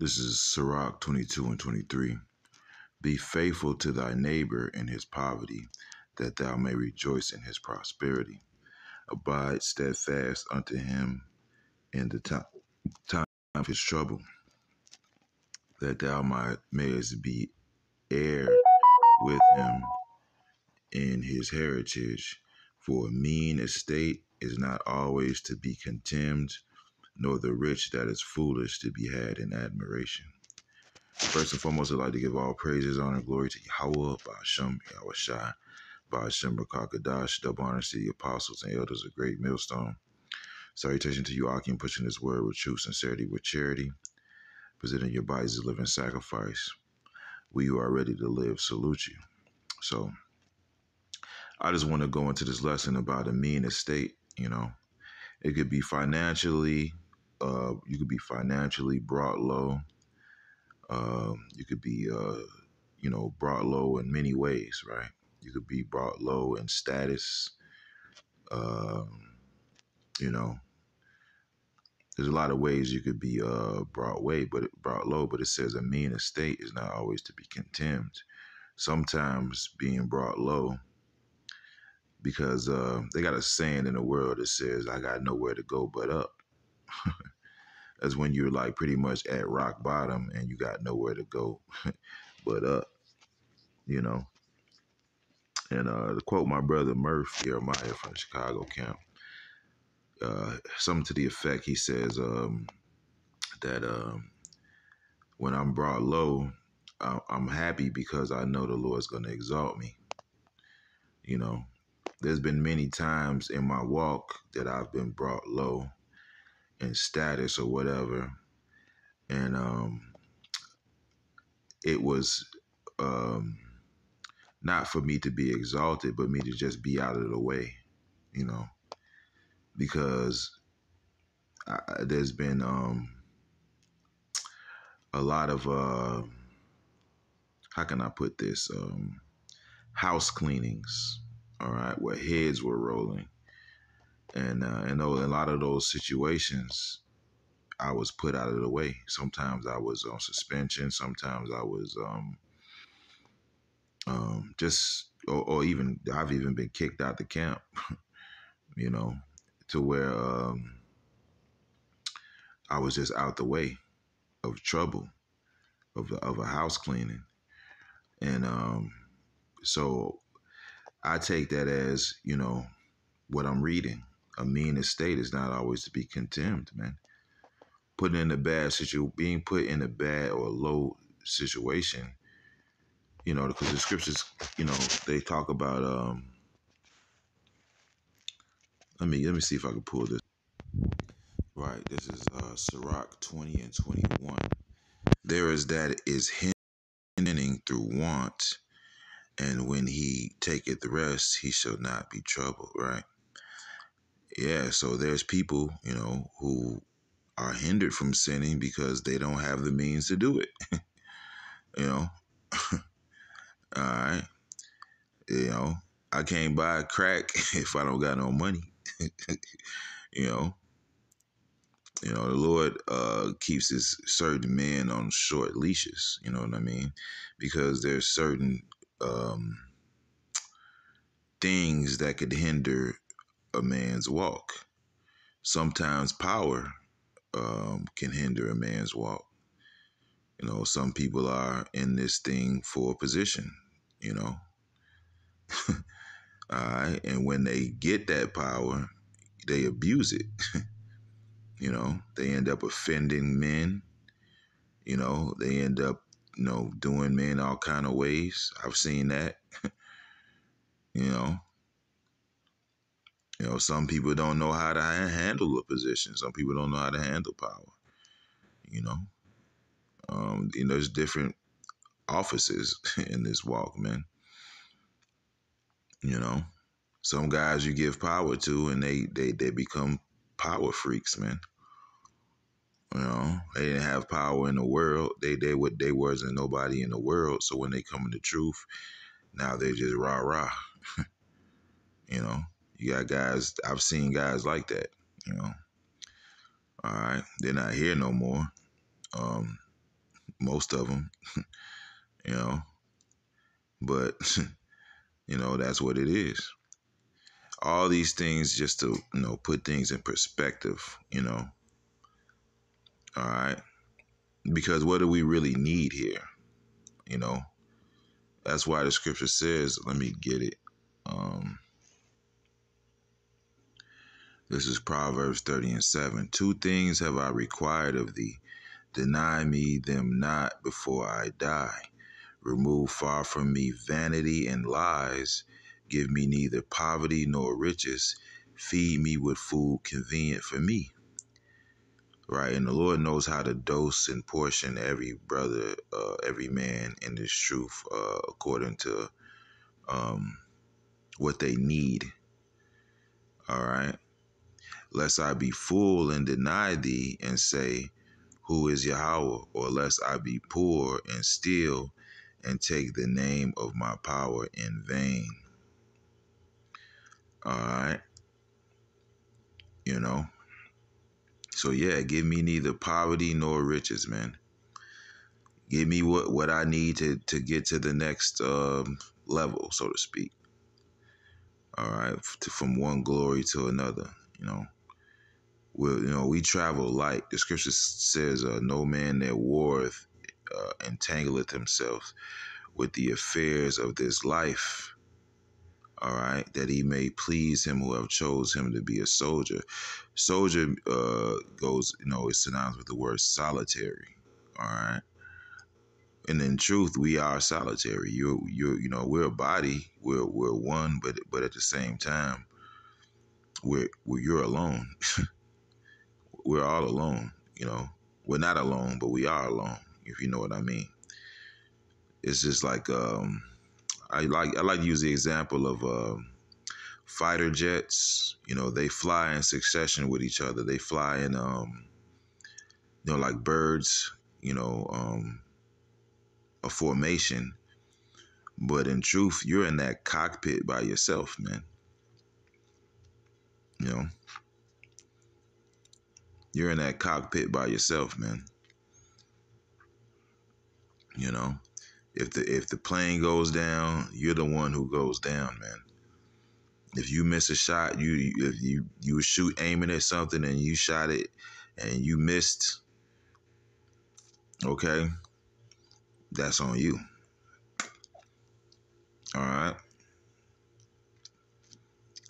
This is Sirach 22 and 23. Be faithful to thy neighbor in his poverty, that thou may rejoice in his prosperity. Abide steadfast unto him in the time of his trouble, that thou mayest be heir with him in his heritage. For a mean estate is not always to be contemned, nor the rich that is foolish to be had in admiration. First and foremost, I'd like to give all praises, honor, and glory to Yahweh, Ba'ashem, Yahushai, Ba'ashem, Rakakadash, double honors to the apostles and elders of Great Millstone. Salutation to you, Akim, pushing this word with truth, sincerity, with charity, presenting your bodies as a living sacrifice. We who are ready to live salute you. So I just want to go into this lesson about a mean estate. It could be financially, you could be financially brought low. You could be, brought low in many ways, right? You could be brought low in status. You know, there's a lot of ways you could be brought low, but it says a mean estate is not always to be contemned. Sometimes being brought low, because they got a saying in the world that says, I got nowhere to go but up. That's when you're like pretty much at rock bottom and you got nowhere to go but up, And to quote my brother Murph Jeremiah from the Chicago camp, something to the effect, he says that when I'm brought low, I'm happy because I know the Lord's going to exalt me. There's been many times in my walk that I've been brought low in status or whatever. And it was not for me to be exalted, but me to just be out of the way, because there's been a lot of, how can I put this, house cleanings, all right, where heads were rolling. And a lot of those situations, I was put out of the way. Sometimes I was on suspension. Sometimes I was or even I've even been kicked out the camp, to where I was just out the way of trouble, of a house cleaning. And so I take that as, what I'm reading. A mean estate is not always to be contemned, man. Being put in a bad or low situation, because the scriptures, they talk about, let me see if I can pull this. Right, this is Sirach 20 and 21. There is that is hindering through want, and when he taketh rest, he shall not be troubled, right? Yeah, so there's people, who are hindered from sinning because they don't have the means to do it. All right. I can't buy a crack if I don't got no money. The Lord keeps his certain men on short leashes, you know what I mean? Because there's certain things that could hinder a man's walk. Sometimes power can hinder a man's walk. Some people are in this thing for a position, All right. And when they get that power, they abuse it. They end up offending men. They end up, doing men all kind of ways. I've seen that. Some people don't know how to handle a position. Some people don't know how to handle power. There's different offices in this walk, man. Some guys you give power to and they become power freaks, man. They didn't have power in the world. They wasn't nobody in the world. So when they come into truth, now they're just rah-rah. You got guys, I've seen guys like that, All right. They're not here no more. most of them, you know, but, that's what it is. All these things just to, put things in perspective, all right? Because what do we really need here? You know, that's why the scripture says, let me get it. This is Proverbs 30:7. Two things have I required of thee. Deny me them not before I die. Remove far from me vanity and lies. Give me neither poverty nor riches. Feed me with food convenient for me. Right, and the Lord knows how to dose and portion every brother, every man in this truth, according to what they need. All right, lest I be full and deny thee and say, who is Yahweh? Or lest I be poor and steal and take the name of my power in vain. All right, So yeah, give me neither poverty nor riches, man. Give me what I need to get to the next level, so to speak. All right, from one glory to another. We travel light. The scripture says, "No man that warreth entangleth himself with the affairs of this life." All right, that he may please him who have chose him to be a soldier. Soldier goes, is synonymous with the word solitary. All right. And in truth, we are solitary. We're a body. We're one, but at the same time, you're alone. We're all alone. We're not alone, but we are alone. If you know what I mean. It's just like I like to use the example of fighter jets. They fly in succession with each other. They fly in like birds. A formation. But in truth, you're in that cockpit by yourself, man. You're in that cockpit by yourself, man. If the plane goes down, you're the one who goes down, man. If you miss a shot, if you shoot aiming at something and you shot it and you missed, okay, that's on you. All right.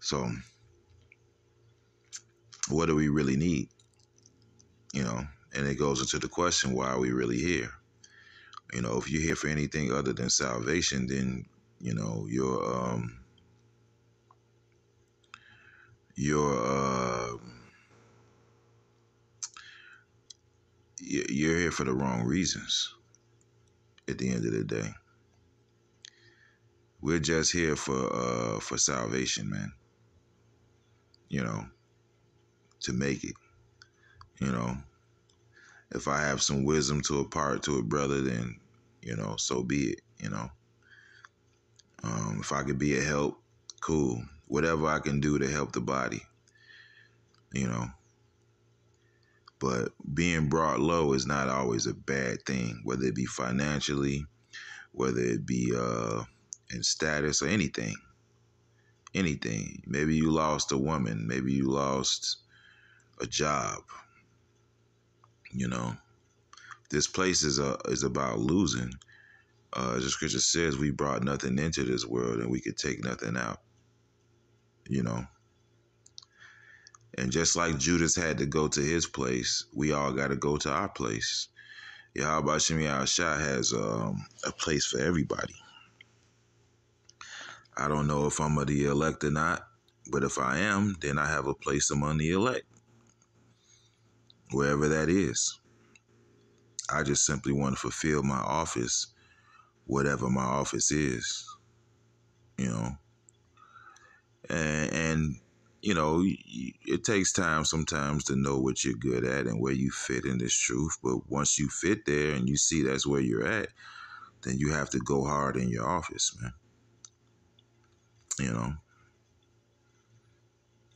So, what do we really need? And it goes into the question, why are we really here? If you're here for anything other than salvation, then you're here for the wrong reasons. At the end of the day, we're just here for salvation, man. To make it. If I have some wisdom to impart to a brother, then so be it. If I could be a help, cool. Whatever I can do to help the body, But being brought low is not always a bad thing, whether it be financially, whether it be in status or anything. Anything. Maybe you lost a woman. Maybe you lost a job. This place is about losing. The scripture says we brought nothing into this world and we could take nothing out. And just like Judas had to go to his place, we all got to go to our place. Yahweh Shemi Shah has a place for everybody. I don't know if I'm of the elect or not, but if I am, then I have a place among the elect, wherever that is. I just simply want to fulfill my office, whatever my office is, and it takes time sometimes to know what you're good at and where you fit in this truth. But once you fit there and you see that's where you're at, then you have to go hard in your office, man.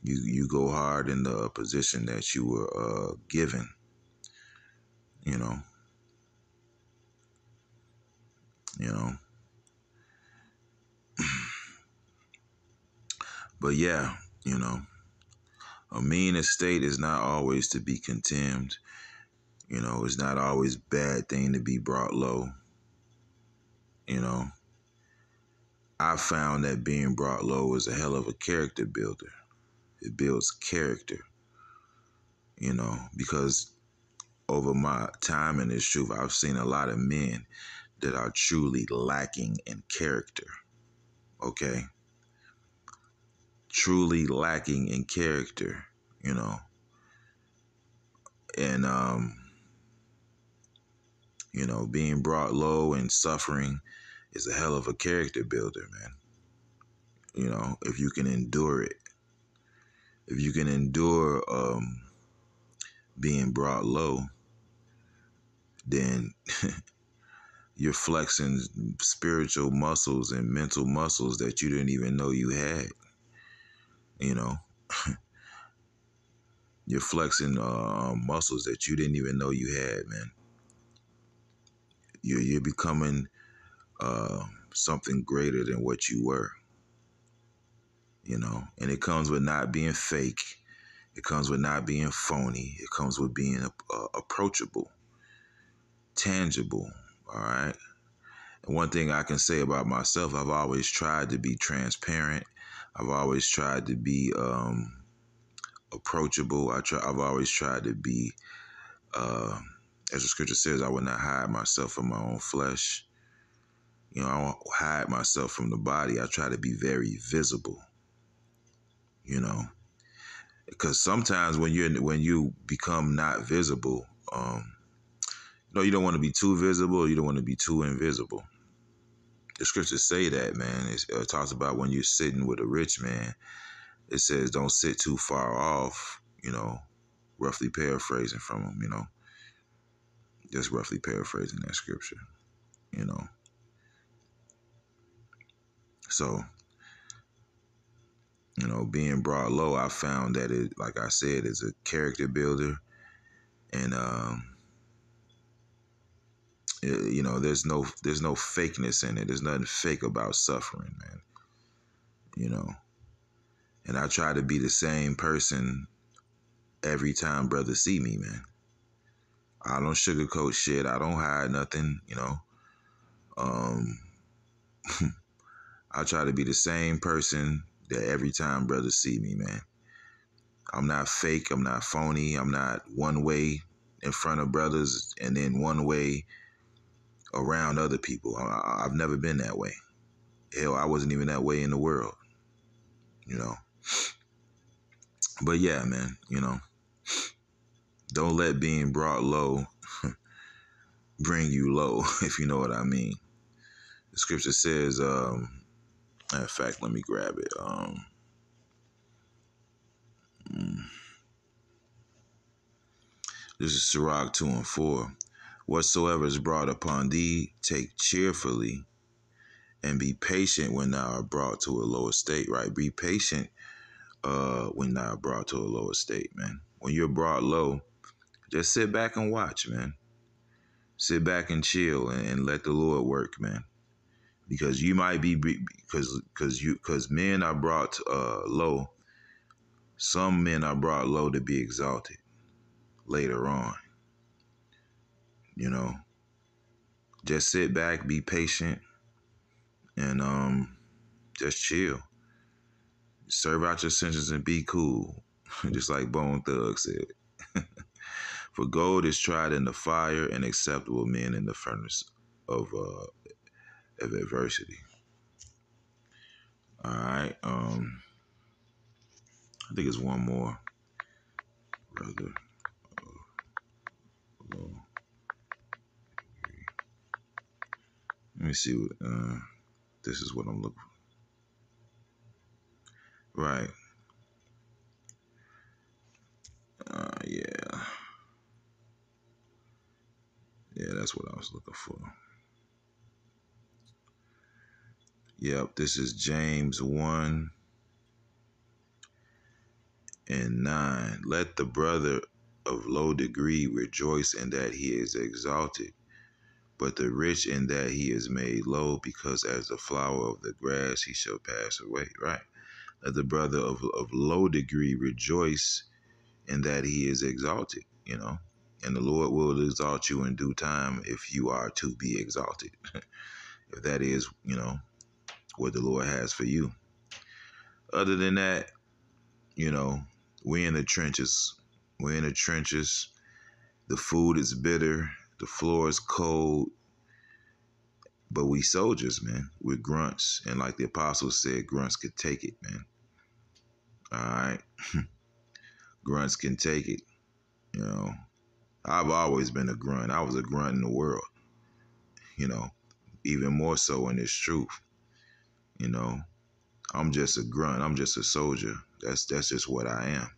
You go hard in the position that you were given, you know. But yeah, you know, a mean estate is not always to be contemned. You know, it's not always a bad thing to be brought low. You know, I found that being brought low is a hell of a character builder. It builds character, you know, because over my time in this truth, I've seen a lot of men that are truly lacking in character. Okay. Truly lacking in character, you know. And, you know, being brought low and suffering is a hell of a character builder, man. You know, if you can endure it, if you can endure being brought low, then you're flexing spiritual muscles and mental muscles that you didn't even know you had. You know, you're flexing muscles that you didn't even know you had, man. You're becoming something greater than what you were. You know, and it comes with not being fake. It comes with not being phony. It comes with being approachable, tangible. All right. And one thing I can say about myself, I've always tried to be transparent. I've always tried to be approachable. I've always tried to be, as the scripture says, I will not hide myself from my own flesh. You know, I won't hide myself from the body. I try to be very visible. You know, because sometimes when you become not visible, you don't want to be too visible. You don't want to be too invisible. The scriptures say that, man. It talks about when you're sitting with a rich man. It says don't sit too far off. You know, roughly paraphrasing from him. You know, just roughly paraphrasing that scripture. You know, so you know, being brought low, I found that it, like I said, is a character builder, and you know, there's no fakeness in it. There's nothing fake about suffering, man. You know, and I try to be the same person every time brothers see me, man. I don't sugarcoat shit. I don't hide nothing, you know. Um, I try to be the same person that every time brothers see me, man. I'm not fake. I'm not phony. I'm not one way in front of brothers and then one way around other people. I've never been that way. Hell, I wasn't even that way in the world, you know. But yeah, man, you know, don't let being brought low bring you low, if you know what I mean. The scripture says, in fact, let me grab it. This is Sirach 2 and 4. Whatsoever is brought upon thee, take cheerfully, and be patient when thou art brought to a low estate, right? Be patient when thou art brought to a low estate, man. When you're brought low, just sit back and watch, man. Sit back and chill and let the Lord work, man. Because you might be because men are brought low. Some men are brought low to be exalted later on. You know, just sit back, be patient, and just chill. Serve out your sentence and be cool, just like Bone Thug said. For gold is tried in the fire, and acceptable men in the furnace of adversity. All right. I think it's one more, brother. Let me see what. This is what I'm looking for. Right. Yeah. Yeah, that's what I was looking for. Yep, this is James 1 and 9. Let the brother of low degree rejoice in that he is exalted, but the rich in that he is made low, because as the flower of the grass he shall pass away. Right? Let the brother of low degree rejoice in that he is exalted, and the Lord will exalt you in due time if you are to be exalted. If that is, what the Lord has for you. Other than that, you know, we in the trenches. We're in the trenches. The food is bitter. The floor is cold. But we soldiers, man. We're grunts. And like the apostle said, grunts could take it, man. All right. Grunts can take it. You know, I've always been a grunt. I was a grunt in the world, you know, even more so in this truth. You know, I'm just a grunt. I'm just a soldier. That's just what I am.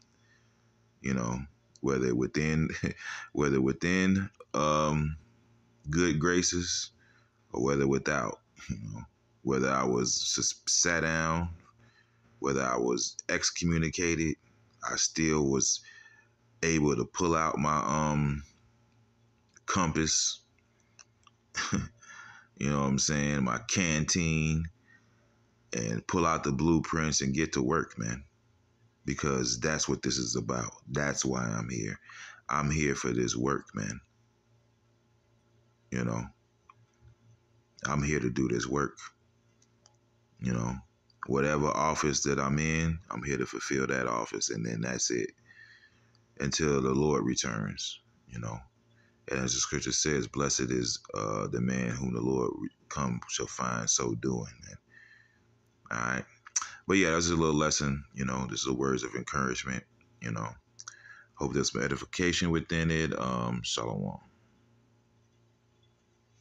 You know, whether within whether within good graces or whether without, whether I was just sat down, whether I was excommunicated, I still was able to pull out my compass, you know what I'm saying, my canteen, and pull out the blueprints and get to work, man. Because that's what this is about. That's why I'm here. I'm here for this work, man. You know, I'm here to do this work. You know, whatever office that I'm in, I'm here to fulfill that office, and then that's it until the Lord returns. You know, and as the scripture says, blessed is the man whom the Lord come shall find so doing, man. All right. But yeah, that's a little lesson. You know, this is words of encouragement. You know, hope there's some edification within it. Shalom.